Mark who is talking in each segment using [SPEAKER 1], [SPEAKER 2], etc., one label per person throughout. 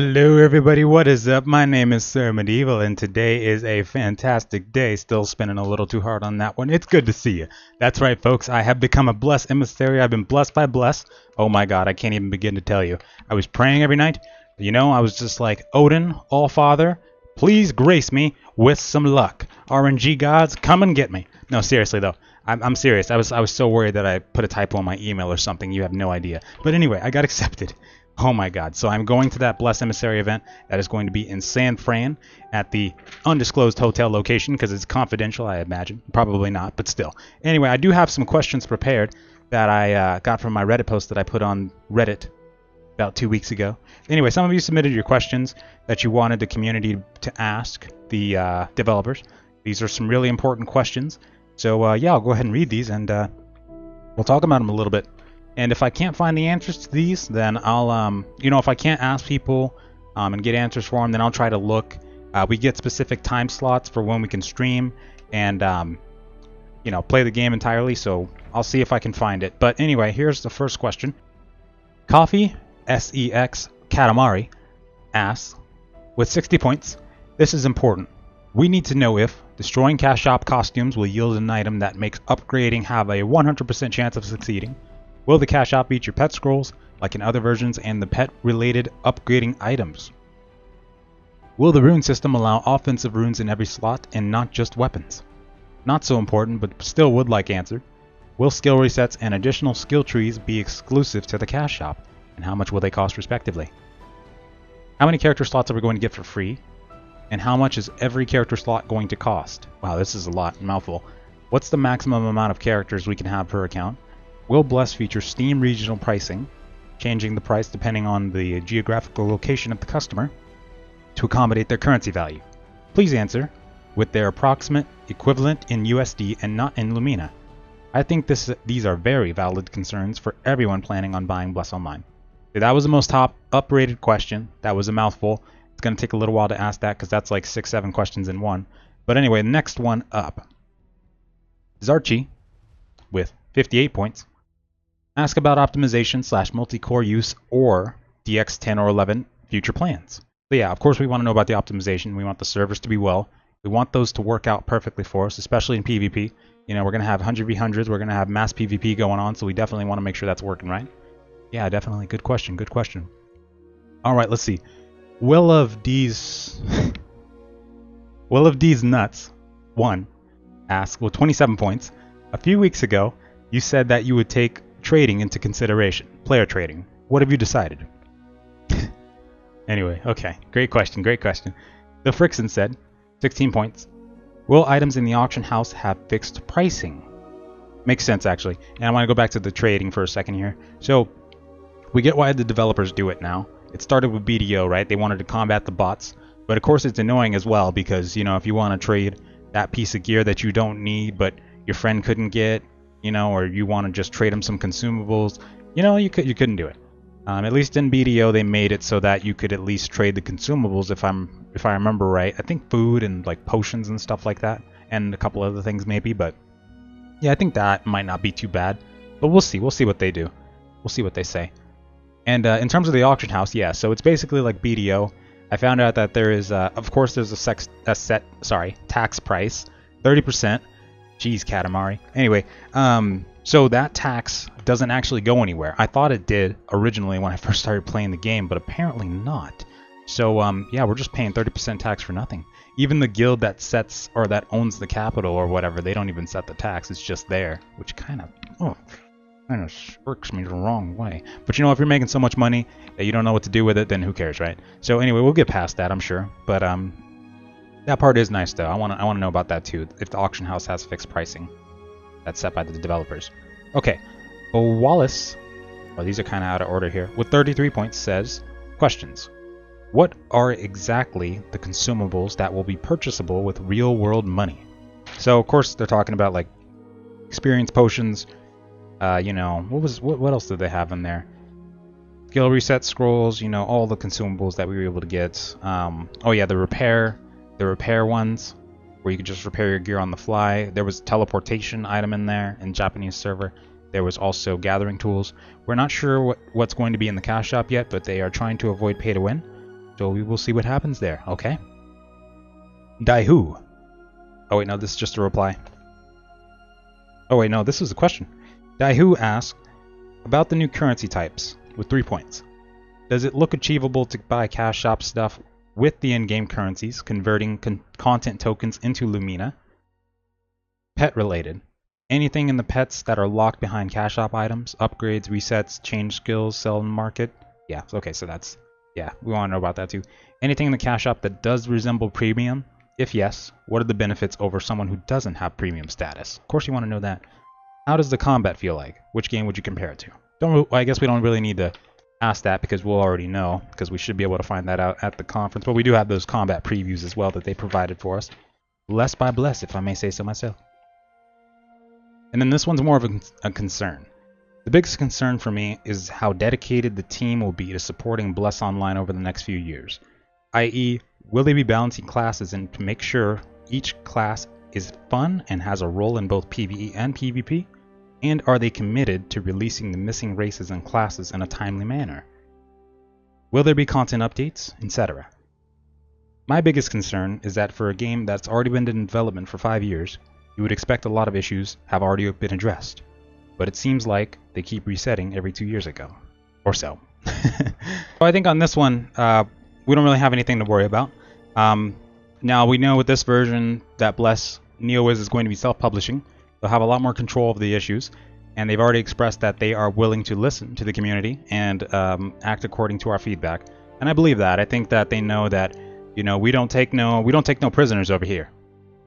[SPEAKER 1] Hello everybody, what is up? My name is Sir Medieval and today is a fantastic day. Still spinning a little too hard on that one. It's good to see you. That's right folks, I have become a blessed emissary. I've been blessed by bless. Oh my god, I can't even begin to tell you. I was praying every night. You know, I was just like, Odin, All-Father, please grace me with some luck. RNG gods, come and get me. No, seriously though. I'm serious. I was so worried that I put a typo on my email or something. You have no idea. But anyway, I got accepted. Oh my god. So I'm going to that Blessed Emissary event that is going to be in San Fran at the undisclosed hotel location because it's confidential, I imagine. Probably not, but still. Anyway, I do have some questions prepared that I got from my Reddit post that I put on Reddit about 2 weeks ago. Anyway, some of you submitted your questions that you wanted the community to ask the developers. These are some really important questions. So yeah, I'll go ahead and read these and we'll talk about them a little bit. And if I can't find the answers to these, then I'll, if I can't ask people and get answers for them, then I'll try to look. We get specific time slots for when we can stream and, play the game entirely. So I'll see if I can find it. But anyway, here's the first question. Coffee, SEX Katamari, asks, with 60 points, this is important. We need to know if destroying cash shop costumes will yield an item that makes upgrading have a 100% chance of succeeding. Will the cash shop feature pet scrolls, like in other versions, and the pet-related upgrading items? Will the rune system allow offensive runes in every slot and not just weapons? Not so important, but still would like answered. Will skill resets and additional skill trees be exclusive to the cash shop, and how much will they cost respectively? How many character slots are we going to get for free? And how much is every character slot going to cost? Wow, this is a lot, mouthful. What's the maximum amount of characters we can have per account? Will Bless feature Steam regional pricing, changing the price depending on the geographical location of the customer to accommodate their currency value? Please answer with their approximate equivalent in USD and not in Lumina. I think these are very valid concerns for everyone planning on buying Bless Online. So that was the most top up-rated question. That was a mouthful. It's going to take a little while to ask that because that's like 6-7 questions in one. But anyway, next one up. Zarchi with 58 points. Ask about optimization / multi-core use or DX10 or 11 future plans. So yeah, of course we want to know about the optimization. We want the servers to be well. We want those to work out perfectly for us, especially in PvP. You know, we're going to have 100v100s. We're going to have mass PvP going on, so we definitely want to make sure that's working right. Yeah, definitely. Good question. Good question. All right, let's see. Will of these nuts 1 asks, with 27 points. A few weeks ago, you said that you would take trading into consideration. Player trading. What have you decided? Anyway, okay. Great question. Great question. The Frickson said, 16 points. Will items in the auction house have fixed pricing? Makes sense, actually. And I want to go back to the trading for a second here. So, we get why the developers do it now. It started with BDO, right? They wanted to combat the bots. But of course, it's annoying as well because, if you want to trade that piece of gear that you don't need, but your friend couldn't get, or you want to just trade them some consumables, you couldn't do it. At least in BDO, they made it so that you could at least trade the consumables. If I remember right, I think food and like potions and stuff like that, and a couple other things maybe. But yeah, I think that might not be too bad. But we'll see. We'll see what they do. We'll see what they say. And in terms of the auction house, yeah. So it's basically like BDO. I found out that there is, of course, there's a set tax price, 30%. Jeez, Katamari. Anyway, so that tax doesn't actually go anywhere. I thought it did originally when I first started playing the game, but apparently not. So, yeah, we're just paying 30% tax for nothing. Even the guild that sets, or that owns the capital or whatever, they don't even set the tax. It's just there, which kind of works me the wrong way. But if you're making so much money that you don't know what to do with it, then who cares, right? So anyway, we'll get past that, I'm sure. But, that part is nice, though. I want to know about that, too, if the auction house has fixed pricing that's set by the developers. Okay. Well, Wallace, these are kind of out of order here, with 33 points says, questions. What are exactly the consumables that will be purchasable with real-world money? So, of course, they're talking about, like, experience potions, what else did they have in there? Skill reset scrolls, all the consumables that we were able to get. Oh, yeah, the repair ones, where you could just repair your gear on the fly. There was a teleportation item in there in Japanese server. There was also gathering tools. We're not sure what's going to be in the cash shop yet, but they are trying to avoid pay to win. So we will see what happens there, okay? Daihu. Oh wait, no, this is just a reply. Oh wait, no, this is a question. Daihu asks about the new currency types with 3 points. Does it look achievable to buy cash shop stuff with the in-game currencies, converting content tokens into Lumina? Pet related. Anything in the pets that are locked behind cash shop items, upgrades, resets, change skills, sell in market? Yeah, okay, so that's, yeah, we want to know about that too. Anything in the cash shop that does resemble premium? If yes, what are the benefits over someone who doesn't have premium status? Of course you want to know that. How does the combat feel like? Which game would you compare it to? I guess we don't really need to ask that because we'll already know, because we should be able to find that out at the conference. But we do have those combat previews as well that they provided for us. Bless by bless, if I may say so myself. And then this one's more of a concern. The biggest concern for me is how dedicated the team will be to supporting Bless Online over the next few years. I.e., will they be balancing classes and to make sure each class is fun and has a role in both PvE and PvP? And are they committed to releasing the missing races and classes in a timely manner? Will there be content updates, etc.? My biggest concern is that for a game that's already been in development for 5 years, you would expect a lot of issues have already been addressed. But it seems like they keep resetting every 2 years ago. Or so. So I think on this one, we don't really have anything to worry about. Now we know with this version that Bless NeoWiz is going to be self-publishing. They'll have a lot more control of the issues, and they've already expressed that they are willing to listen to the community and act according to our feedback. And I believe that. I think that they know that, you know, we don't take no prisoners over here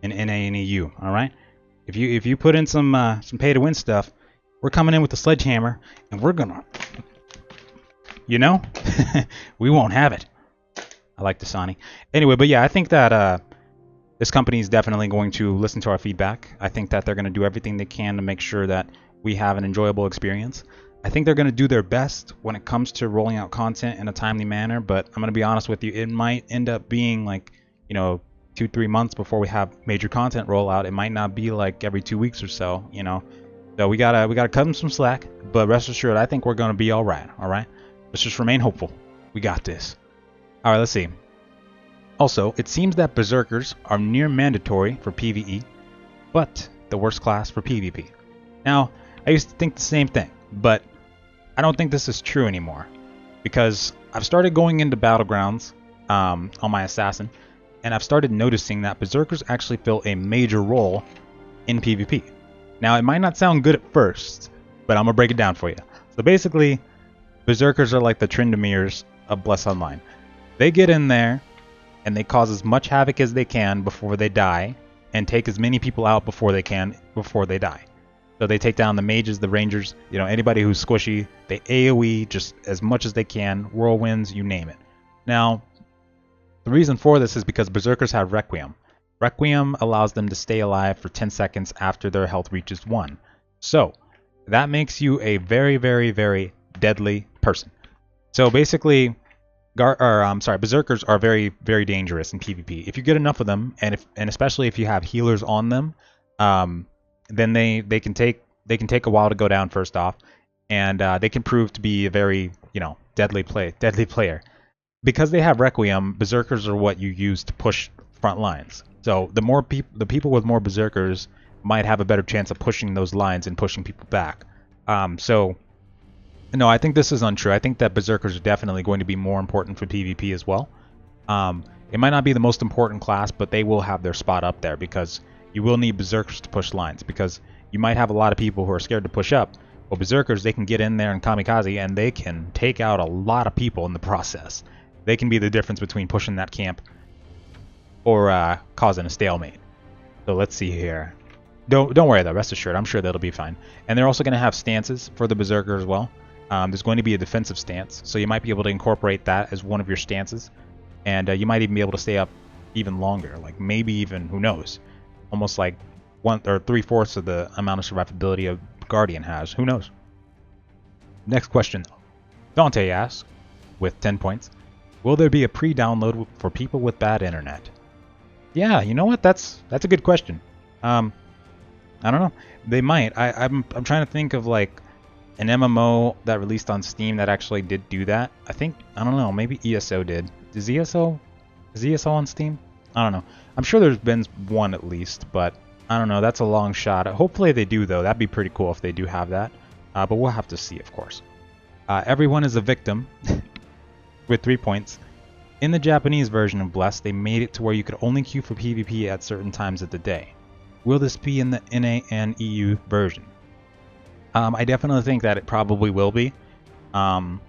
[SPEAKER 1] in NA and EU. All right, if you put in some pay-to-win stuff, we're coming in with a sledgehammer and we're gonna, you know, we won't have it. I like Dasani. Anyway, but yeah, I think that this company is definitely going to listen to our feedback. I think that they're going to do everything they can to make sure that we have an enjoyable experience. I think they're going to do their best when it comes to rolling out content in a timely manner, but I'm going to be honest with you, it might end up being like, you know, 2-3 months before we have major content rollout. It might not be like every 2 weeks or so, you know. So we gotta cut them some slack, but rest assured, I think we're going to be all right. All right, let's just remain hopeful. We got this. All right, let's see. Also, it seems that Berserkers are near mandatory for PvE, but the worst class for PvP. Now, I used to think the same thing, but I don't think this is true anymore, because I've started going into Battlegrounds on my Assassin, and I've started noticing that Berserkers actually fill a major role in PvP. Now, it might not sound good at first, but I'm going to break it down for you. So basically, Berserkers are like the Tryndamirs of Bless Online. They get in there, and they cause as much havoc as they can before they die, and take as many people out before they can before they die. So they take down the mages, the rangers, you know, anybody who's squishy. They AoE just as much as they can, whirlwinds, you name it. Now, the reason for this is because Berserkers have Requiem. Requiem allows them to stay alive for 10 seconds after their health reaches 1. So, that makes you a very, very, very deadly person. So basically, Berserkers are very, very dangerous in PvP. If you get enough of them, and especially if you have healers on them, then they can take a while to go down first off, and they can prove to be a very, you know, deadly player. Because they have Requiem, Berserkers are what you use to push front lines. So the people with more Berserkers might have a better chance of pushing those lines and pushing people back. So no, I think this is untrue. I think that Berserkers are definitely going to be more important for PvP as well. It might not be the most important class, but they will have their spot up there, because you will need Berserkers to push lines, because you might have a lot of people who are scared to push up. Well, Berserkers, they can get in there and kamikaze, and they can take out a lot of people in the process. They can be the difference between pushing that camp or causing a stalemate. So let's see here. Don't worry though, rest assured, I'm sure that'll be fine. And they're also going to have stances for the Berserker as well. There's going to be a defensive stance, so you might be able to incorporate that as one of your stances. And you might even be able to stay up even longer, like maybe even, who knows, almost like 1 or 3/4 of the amount of survivability a Guardian has. Who knows? Next question. Dante asks, with 10 points, will there be a pre-download for people with bad internet? Yeah, you know what? That's a good question. I don't know. They might. I'm trying to think of like an MMO that released on Steam that actually did do that. I don't know, maybe ESO did. Is ESO on Steam? I don't know. I'm sure there's been one at least, but I don't know. That's a long shot. Hopefully they do, though. That'd be pretty cool if they do have that. But we'll have to see, of course. Everyone is a victim with 3 points. In the Japanese version of Blessed, they made it to where you could only queue for PvP at certain times of the day. Will this be in the NA and EU version? I definitely think that it probably will be. And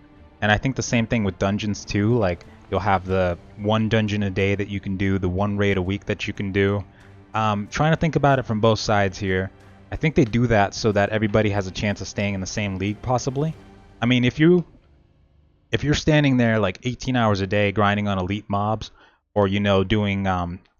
[SPEAKER 1] I think the same thing with dungeons too. Like, you'll have the one dungeon a day that you can do, the one raid a week that you can do. Trying to think about it from both sides here. I think they do that so that everybody has a chance of staying in the same league, possibly. I mean, if you're standing there like 18 hours a day grinding on elite mobs, or doing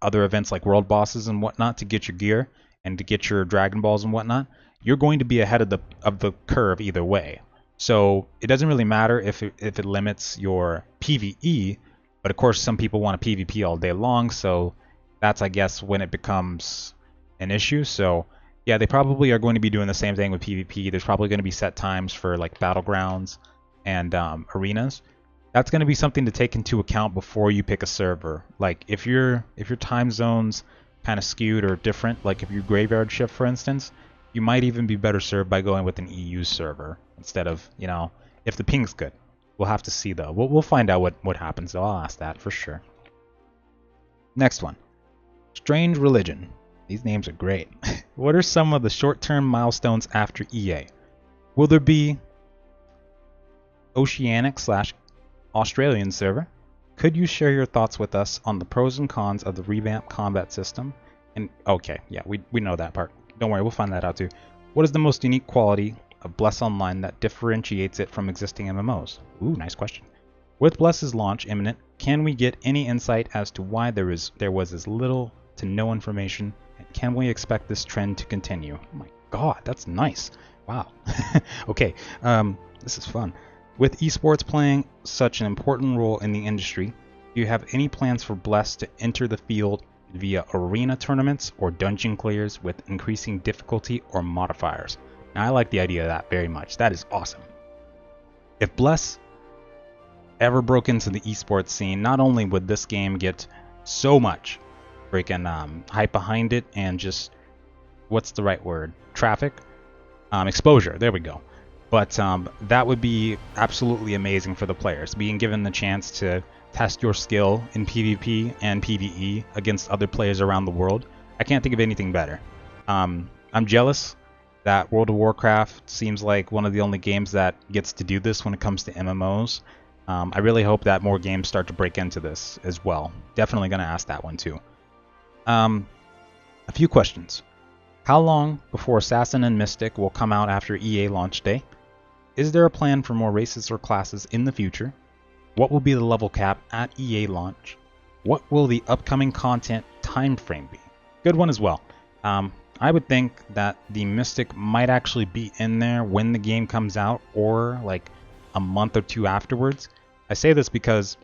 [SPEAKER 1] other events like world bosses and whatnot to get your gear and to get your Dragon Balls and whatnot, you're going to be ahead of the curve either way. So it doesn't really matter if it limits your PvE, but of course some people want to PvP all day long, so that's, I guess, when it becomes an issue. So yeah, they probably are going to be doing the same thing with PvP. There's probably going to be set times for like battlegrounds and arenas. That's going to be something to take into account before you pick a server. Like if your time zone's kind of skewed or different, like if you graveyard shift, for instance, you might even be better served by going with an EU server instead of, if the ping's good. We'll have to see, though. We'll find out what happens, though. I'll ask that for sure. Next one. Strange Religion. These names are great. What are some of the short-term milestones after EA? Will there be Oceanic/Australian server? Could you share your thoughts with us on the pros and cons of the revamped combat system? And okay, yeah, we know that part. Don't worry, we'll find that out too. What is the most unique quality of Bless Online that differentiates it from existing MMOs? Ooh, nice question. With Bless's launch imminent, can we get any insight as to why there was as little to no information, and can we expect this trend to continue? Oh my god, that's nice. Wow. Okay, this is fun. With esports playing such an important role in the industry, do you have any plans for Bless to enter the field via arena tournaments or dungeon clears with increasing difficulty or modifiers? Now, I like the idea of that very much. That is awesome. If Bless ever broke into the esports scene, not only would this game get so much freaking hype behind it and just, what's the right word? Traffic? Exposure. There we go. But that would be absolutely amazing for the players, being given the chance to test your skill in PvP and PvE against other players around the world. I can't think of anything better. I'm jealous that World of Warcraft seems like one of the only games that gets to do this when it comes to MMOs. I really hope that more games start to break into this as well. Definitely going to ask that one too. A few questions. How long before Assassin and Mystic will come out after EA launch day? Is there a plan for more races or classes in the future? What will be the level cap at EA launch? What will the upcoming content time frame be? Good one as well. I would think that the Mystic might actually be in there when the game comes out, or like a month or two afterwards. I say this because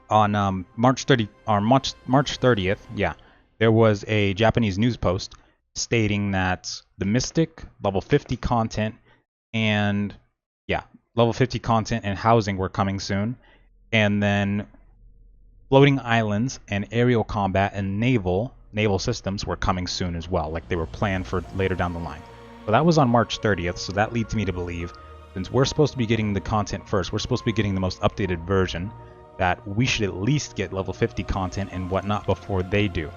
[SPEAKER 1] on March 30th, yeah, there was a Japanese news post stating that the Mystic level 50 content and level 50 content and housing were coming soon, and then floating islands and aerial combat and naval systems were coming soon as well, like they were planned for later down the line. So that was on March 30th, so that leads me to believe, since we're supposed to be getting the content first, we're supposed to be getting the most updated version, that we should at least get level 50 content and whatnot before they do.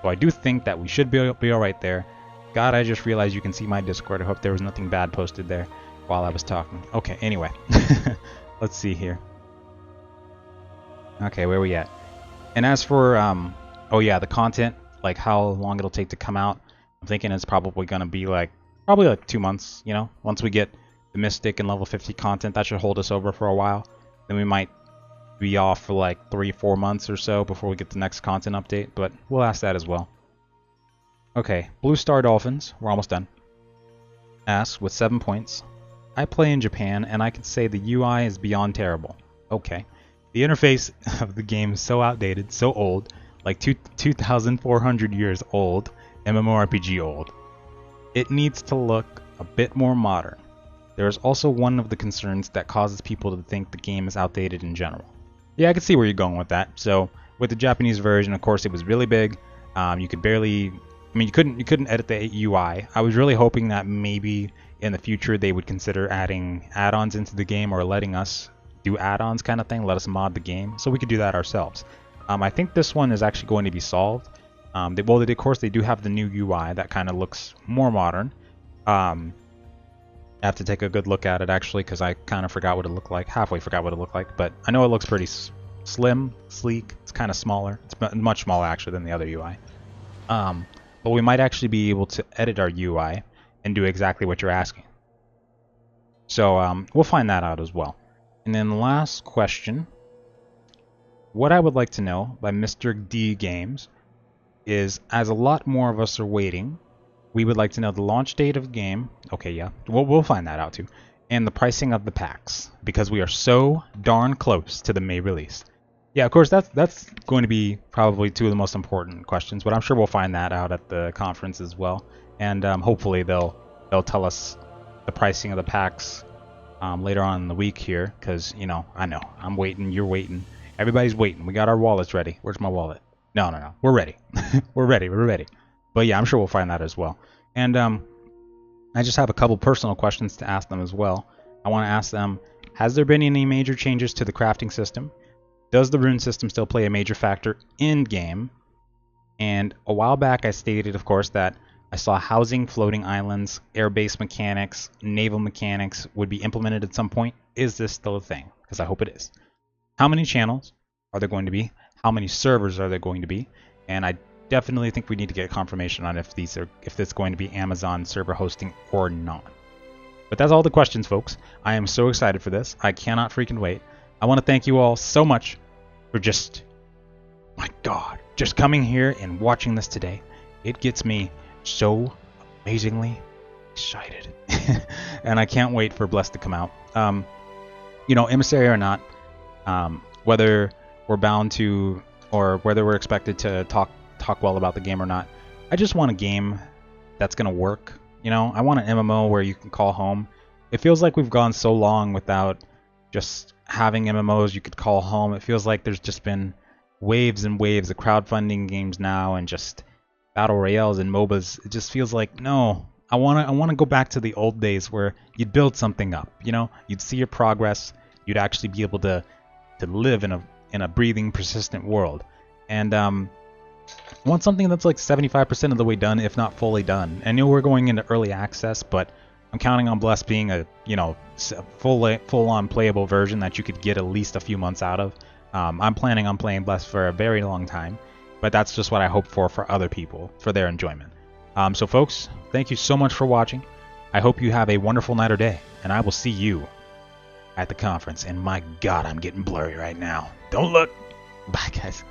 [SPEAKER 1] So I do think that we should be alright there. God, I just realized you can see my Discord. I hope there was nothing bad posted there while I was talking. Okay, anyway. Let's see here. Okay, where are we at? And as for, the content, like how long it'll take to come out, I'm thinking it's probably going to be probably like 2 months, once we get the Mystic and level 50 content. That should hold us over for a while. Then we might be off for like 3-4 months or so before we get the next content update, but we'll ask that as well. Okay, Blue Star Dolphins, we're almost done. Asks, with 7 points, I play in Japan and I can say the UI is beyond terrible. Okay. The interface of the game is so outdated, so old, like 2,400 years old, MMORPG old. It needs to look a bit more modern. There is also one of the concerns that causes people to think the game is outdated in general. Yeah, I can see where you're going with that. So with the Japanese version, of course, it was really big. You could barely, I mean, you couldn't edit the UI. I was really hoping that maybe in the future they would consider adding add-ons into the game or letting us do add-ons kind of thing, let us mod the game, so we could do that ourselves. I think this one is actually going to be solved. Of course, they do have the new UI that kind of looks more modern. I have to take a good look at it actually, because I kind of forgot what it looked like, halfway forgot what it looked like, but I know it looks pretty slim, sleek. It's kind of smaller. It's much smaller actually than the other UI. But we might actually be able to edit our UI and do exactly what you're asking. So we'll find that out as well. And then the last question, what I would like to know by Mr. D Games is, as a lot more of us are waiting, we would like to know the launch date of the game. Okay, yeah, we'll find that out too. And the pricing of the packs, because we are so darn close to the May release. Yeah, of course, that's going to be probably two of the most important questions, but I'm sure we'll find that out at the conference as well. And hopefully they'll tell us the pricing of the packs later on in the week here, because, you know, I know, I'm waiting, you're waiting, everybody's waiting. We got our wallets ready. Where's my wallet? No. We're ready. We're ready. But yeah, I'm sure we'll find that as well. And I just have a couple personal questions to ask them as well. I want to ask them, has there been any major changes to the crafting system? Does the rune system still play a major factor in game? And a while back I stated, of course, that I saw housing, floating islands, air-based mechanics, naval mechanics would be implemented at some point. Is this still a thing? Because I hope it is. How many channels are there going to be? How many servers are there going to be? And I definitely think we need to get confirmation on if it's going to be Amazon server hosting or not. But that's all the questions, folks. I am so excited for this. I cannot freaking wait. I want to thank you all so much for just coming here and watching this today. It gets me so amazingly excited. And I can't wait for Bless to come out. You know, Emissary or not, whether we're bound to or whether we're expected to talk well about the game or not, I just want a game that's going to work. You know, I want an MMO where you can call home. It feels like we've gone so long without just having MMOs you could call home. It feels like there's just been waves and waves of crowdfunding games now and just battle royales and MOBAs. It just feels like, no, I want to go back to the old days where you'd build something up, you know, you'd see your progress, you'd actually be able to live in a breathing, persistent world. And I want something that's like 75% of the way done, if not fully done. I know we're going into early access, but I'm counting on Bless being a, you know, full-on playable version that you could get at least a few months out of. I'm planning on playing Bless for a very long time, but that's just what I hope for other people, for their enjoyment. So folks, thank you so much for watching. I hope you have a wonderful night or day, and I will see you at the conference. And my God, I'm getting blurry right now. Don't look. Bye, guys.